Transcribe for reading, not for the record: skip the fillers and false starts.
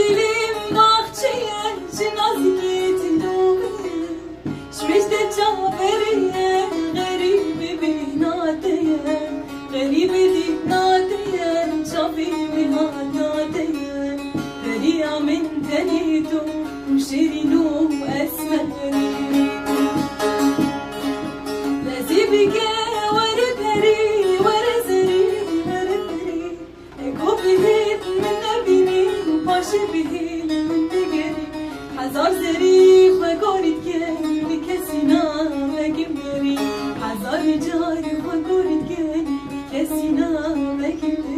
دلیم باغچه نازکیت نومه شوشت جابریه غریب بینادیه غریب دیدنادیه شافی بهانادیه دریا من تنیدو وشيرينو أسمري لازبقى وربري ورزري وربري اكو بهيت من نبيني وباش بهيت من دقري حزار زري وقوري كاني بكسينا مقمري حزار جاري وقوري كاني بكسينا مقمري